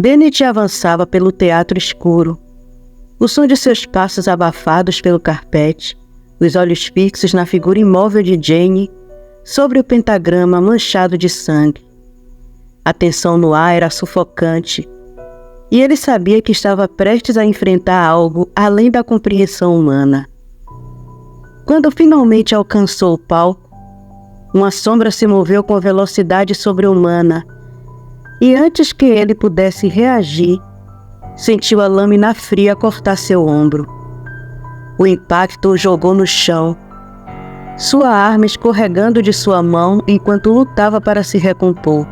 Bennett avançava pelo teatro escuro. O som de seus passos abafados pelo carpete, os olhos fixos na figura imóvel de Jane sobre o pentagrama manchado de sangue. A tensão no ar era sufocante, e ele sabia que estava prestes a enfrentar algo além da compreensão humana. Quando finalmente alcançou o palco, uma sombra se moveu com velocidade sobre-humana, e antes que ele pudesse reagir, sentiu a lâmina fria cortar seu ombro. O impacto o jogou no chão, sua arma escorregando de sua mão enquanto lutava para se recompor.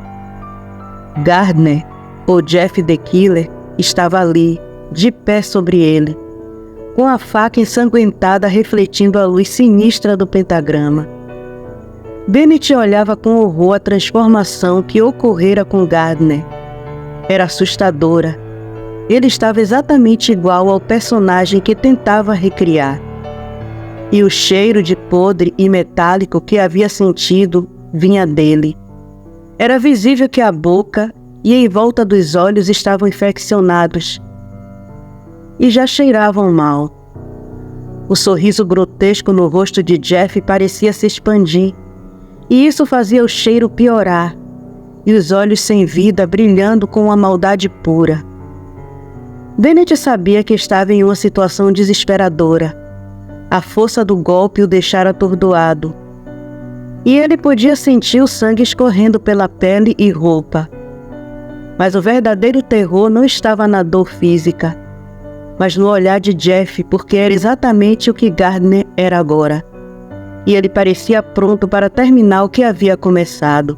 Gardner, ou Jeff the Killer, estava ali, de pé sobre ele, com a faca ensanguentada refletindo a luz sinistra do pentagrama. Bennett olhava com horror a transformação que ocorrera com Gardner. Era assustadora. Ele estava exatamente igual ao personagem que tentava recriar. E o cheiro de podre e metálico que havia sentido vinha dele. Era visível que a boca e em volta dos olhos estavam infeccionados e já cheiravam mal. O sorriso grotesco no rosto de Jeff parecia se expandir, e isso fazia o cheiro piorar, e os olhos sem vida brilhando com uma maldade pura. Bennett sabia que estava em uma situação desesperadora. A força do golpe o deixara atordoado, e ele podia sentir o sangue escorrendo pela pele e roupa. Mas o verdadeiro terror não estava na dor física, mas no olhar de Jeff, porque era exatamente o que Gardner era agora. E ele parecia pronto para terminar o que havia começado.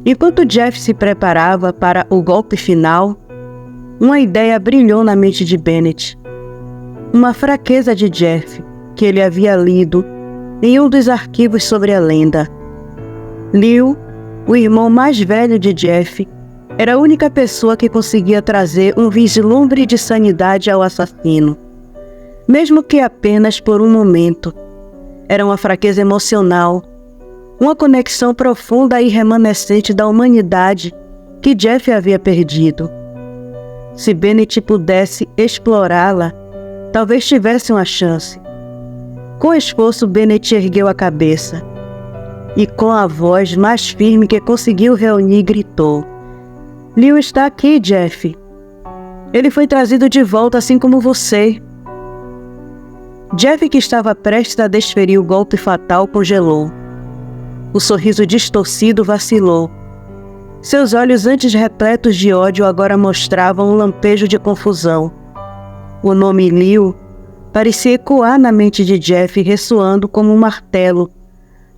Enquanto Jeff se preparava para o golpe final, uma ideia brilhou na mente de Bennett. Uma fraqueza de Jeff, que ele havia lido em um dos arquivos sobre a lenda. Leo, o irmão mais velho de Jeff, era a única pessoa que conseguia trazer um vislumbre de sanidade ao assassino, mesmo que apenas por um momento. Era uma fraqueza emocional, uma conexão profunda e remanescente da humanidade que Jeff havia perdido. Se Bennett pudesse explorá-la, talvez tivesse uma chance. Com esforço, Bennett ergueu a cabeça e, com a voz mais firme que conseguiu reunir, gritou: "Leo está aqui, Jeff. Ele foi trazido de volta assim como você." Jeff, que estava prestes a desferir o golpe fatal, congelou. O sorriso distorcido vacilou. Seus olhos, antes repletos de ódio, agora mostravam um lampejo de confusão. O nome Leo parecia ecoar na mente de Jeff, ressoando como um martelo,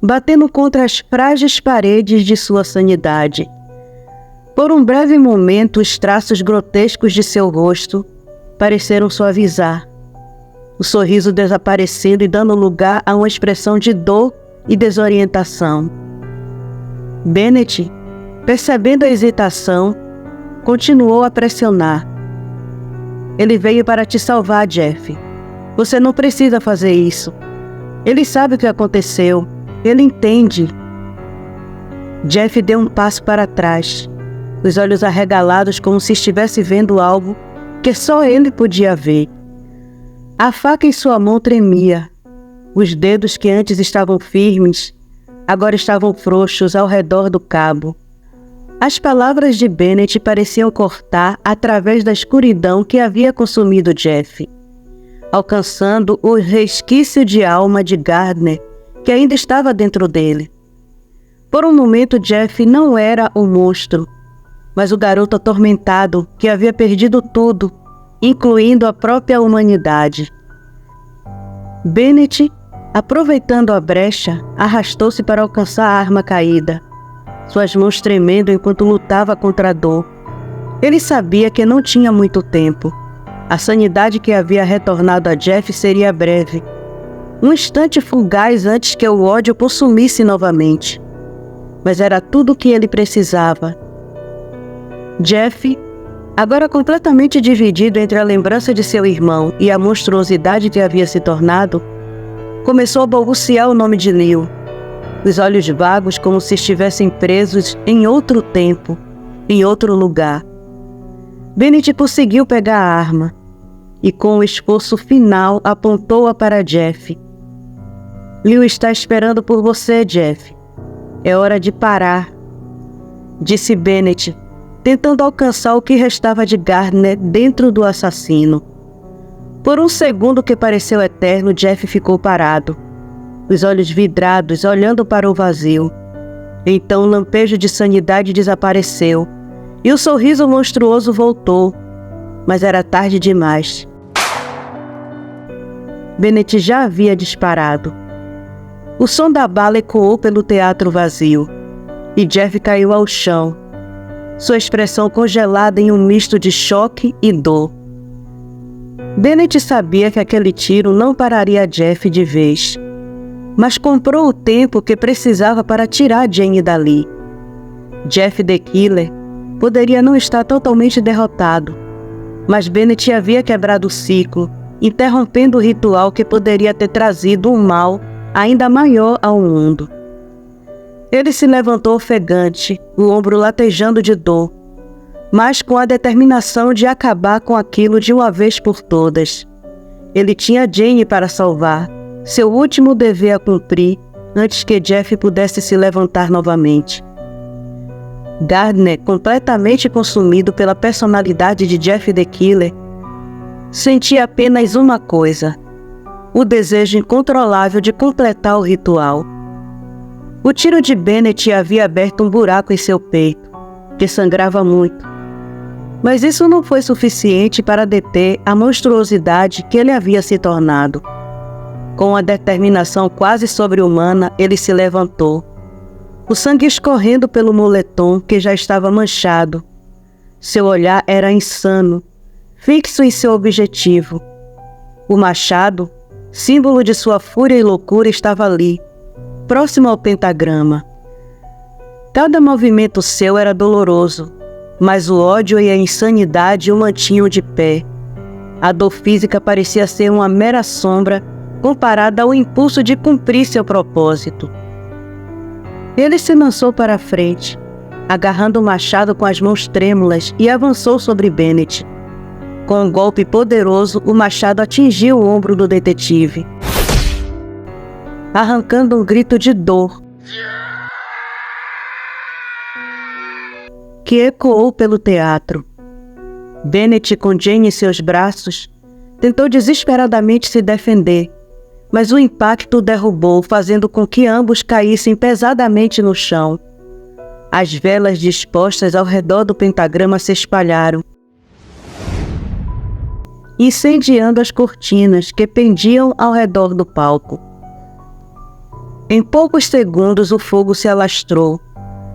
batendo contra as frágeis paredes de sua sanidade. Por um breve momento, os traços grotescos de seu rosto pareceram suavizar, o sorriso desaparecendo e dando lugar a uma expressão de dor e desorientação. Bennett, percebendo a hesitação, continuou a pressionar. "Ele veio para te salvar, Jeff. Você não precisa fazer isso. Ele sabe o que aconteceu. Ele entende." Jeff deu um passo para trás, os olhos arregalados como se estivesse vendo algo que só ele podia ver. A faca em sua mão tremia. Os dedos que antes estavam firmes, agora estavam frouxos ao redor do cabo. As palavras de Bennett pareciam cortar através da escuridão que havia consumido Jeff, alcançando o resquício de alma de Gardner que ainda estava dentro dele. Por um momento, Jeff não era o monstro, mas o garoto atormentado que havia perdido tudo, incluindo a própria humanidade. Bennett, aproveitando a brecha, arrastou-se para alcançar a arma caída, suas mãos tremendo enquanto lutava contra a dor. Ele sabia que não tinha muito tempo. A sanidade que havia retornado a Jeff seria breve, um instante fugaz antes que o ódio consumisse novamente. Mas era tudo o que ele precisava. Jeff, agora completamente dividido entre a lembrança de seu irmão e a monstruosidade que havia se tornado, começou a balbuciar o nome de Leo, os olhos vagos como se estivessem presos em outro tempo, em outro lugar. Bennett conseguiu pegar a arma e, com o esforço final, apontou-a para Jeff. Liu está esperando por você, Jeff. É hora de parar, disse Bennett, tentando alcançar o que restava de Gardner dentro do assassino. Por um segundo que pareceu eterno, Jeff ficou parado, os olhos vidrados, olhando para o vazio. Então o lampejo de sanidade desapareceu e o sorriso monstruoso voltou, mas era tarde demais. Bennett já havia disparado. O som da bala ecoou pelo teatro vazio e Jeff caiu ao chão, sua expressão congelada em um misto de choque e dor. Bennett sabia que aquele tiro não pararia Jeff de vez, mas comprou o tempo que precisava para tirar Jane dali. Jeff the Killer poderia não estar totalmente derrotado, mas Bennett havia quebrado o ciclo, interrompendo o ritual que poderia ter trazido um mal ainda maior ao mundo. Ele se levantou ofegante, o ombro latejando de dor, mas com a determinação de acabar com aquilo de uma vez por todas. Ele tinha Jane para salvar, seu último dever a cumprir antes que Jeff pudesse se levantar novamente. Gardner, completamente consumido pela personalidade de Jeff the Killer, sentia apenas uma coisa: o desejo incontrolável de completar o ritual. O tiro de Bennett havia aberto um buraco em seu peito, que sangrava muito. Mas isso não foi suficiente para deter a monstruosidade que ele havia se tornado. Com uma determinação quase sobre-humana, ele se levantou, o sangue escorrendo pelo moletom que já estava manchado. Seu olhar era insano, fixo em seu objetivo. O machado, símbolo de sua fúria e loucura, estava ali, próximo ao pentagrama. Cada movimento seu era doloroso, mas o ódio e a insanidade o mantinham de pé. A dor física parecia ser uma mera sombra comparada ao impulso de cumprir seu propósito. Ele se lançou para a frente, agarrando o machado com as mãos trêmulas, e avançou sobre Bennett. Com um golpe poderoso, o machado atingiu o ombro do detetive, arrancando um grito de dor que ecoou pelo teatro. Bennett, com Jane em seus braços, tentou desesperadamente se defender, mas o impacto o derrubou, fazendo com que ambos caíssem pesadamente no chão. As velas dispostas ao redor do pentagrama se espalharam, incendiando as cortinas que pendiam ao redor do palco. Em poucos segundos, o fogo se alastrou,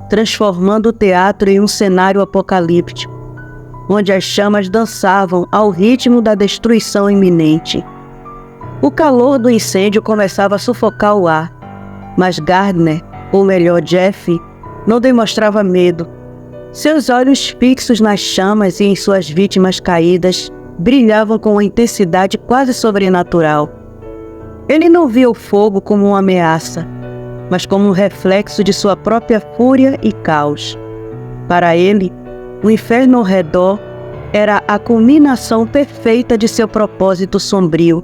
transformando o teatro em um cenário apocalíptico, onde as chamas dançavam ao ritmo da destruição iminente. O calor do incêndio começava a sufocar o ar, mas Gardner, ou melhor, Jeff, não demonstrava medo. Seus olhos fixos nas chamas e em suas vítimas caídas brilhavam com uma intensidade quase sobrenatural. Ele não via o fogo como uma ameaça, mas como um reflexo de sua própria fúria e caos. Para ele, o inferno ao redor era a culminação perfeita de seu propósito sombrio,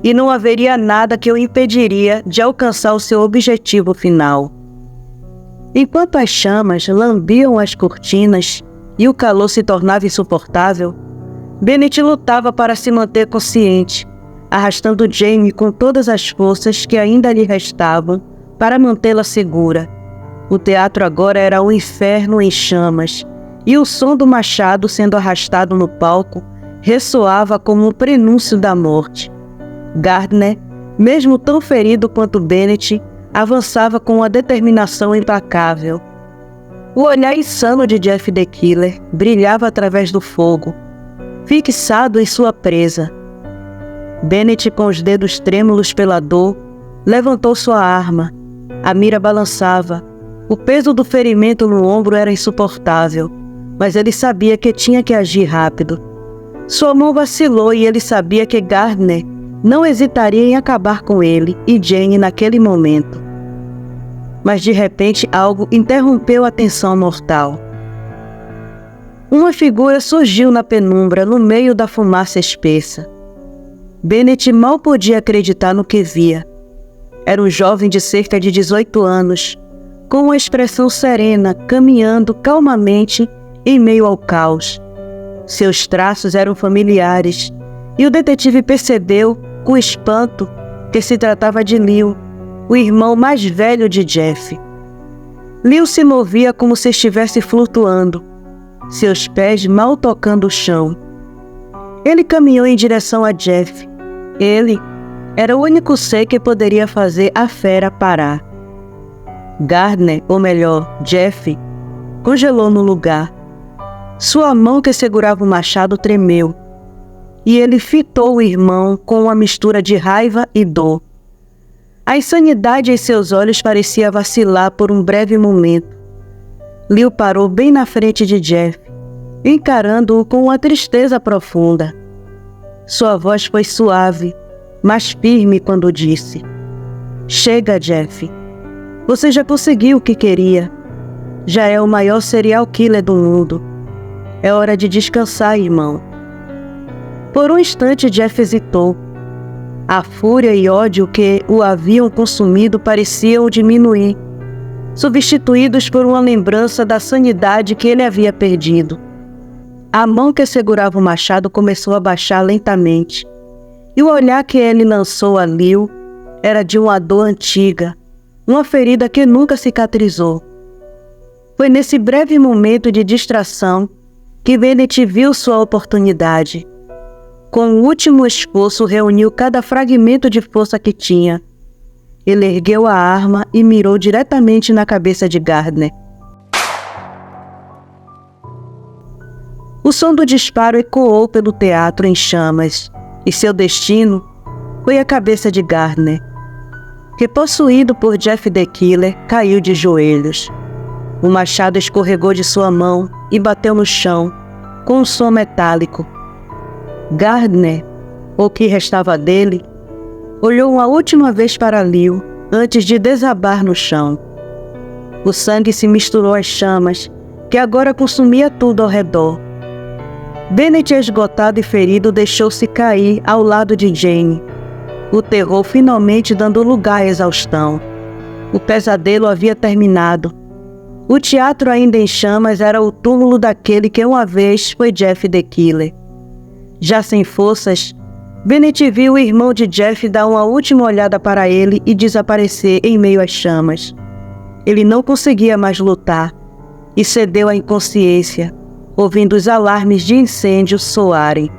e não haveria nada que o impediria de alcançar o seu objetivo final. Enquanto as chamas lambiam as cortinas e o calor se tornava insuportável, Bennett lutava para se manter consciente, arrastando Jane com todas as forças que ainda lhe restavam para mantê-la segura. O teatro agora era um inferno em chamas, e o som do machado sendo arrastado no palco ressoava como um prenúncio da morte. Gardner, mesmo tão ferido quanto Bennett, avançava com uma determinação implacável. O olhar insano de Jeff the Killer brilhava através do fogo, fixado em sua presa. Bennett, com os dedos trêmulos pela dor, levantou sua arma. A mira balançava. O peso do ferimento no ombro era insuportável, mas ele sabia que tinha que agir rápido. Sua mão vacilou e ele sabia que Gardner não hesitaria em acabar com ele e Jane naquele momento. Mas de repente algo interrompeu a tensão mortal. Uma figura surgiu na penumbra, no meio da fumaça espessa. Bennett mal podia acreditar no que via. Era um jovem de cerca de 18 anos, com uma expressão serena, caminhando calmamente em meio ao caos. Seus traços eram familiares, e o detetive percebeu, com espanto, que se tratava de Leo, o irmão mais velho de Jeff. Leo se movia como se estivesse flutuando, seus pés mal tocando o chão. Ele caminhou em direção a Jeff. Ele era o único ser que poderia fazer a fera parar. Gardner, ou melhor, Jeff, congelou no lugar. Sua mão que segurava o machado tremeu, e ele fitou o irmão com uma mistura de raiva e dor. A insanidade em seus olhos parecia vacilar por um breve momento. Leo parou bem na frente de Jeff, encarando-o com uma tristeza profunda. Sua voz foi suave, mas firme quando disse: "Chega, Jeff. Você já conseguiu o que queria. Já é o maior serial killer do mundo. É hora de descansar, irmão." Por um instante, Jeff hesitou. A fúria e ódio que o haviam consumido pareciam diminuir, substituídos por uma lembrança da sanidade que ele havia perdido. A mão que segurava o machado começou a baixar lentamente, e o olhar que ele lançou a Leo era de uma dor antiga, uma ferida que nunca cicatrizou. Foi nesse breve momento de distração que Bennett viu sua oportunidade. Com o último esforço, reuniu cada fragmento de força que tinha. Ele ergueu a arma e mirou diretamente na cabeça de Gardner. O som do disparo ecoou pelo teatro em chamas, e seu destino foi a cabeça de Gardner, que, possuído por Jeff the Killer, caiu de joelhos. O machado escorregou de sua mão e bateu no chão, com um som metálico. Gardner, ou o que restava dele, olhou uma última vez para Leo antes de desabar no chão. O sangue se misturou às chamas, que agora consumia tudo ao redor. Bennett, esgotado e ferido, deixou-se cair ao lado de Jane, o terror finalmente dando lugar à exaustão. O pesadelo havia terminado. O teatro ainda em chamas era o túmulo daquele que uma vez foi Jeff the Killer. Já sem forças, Bennett viu o irmão de Jeff dar uma última olhada para ele e desaparecer em meio às chamas. Ele não conseguia mais lutar e cedeu à inconsciência, ouvindo os alarmes de incêndio soarem.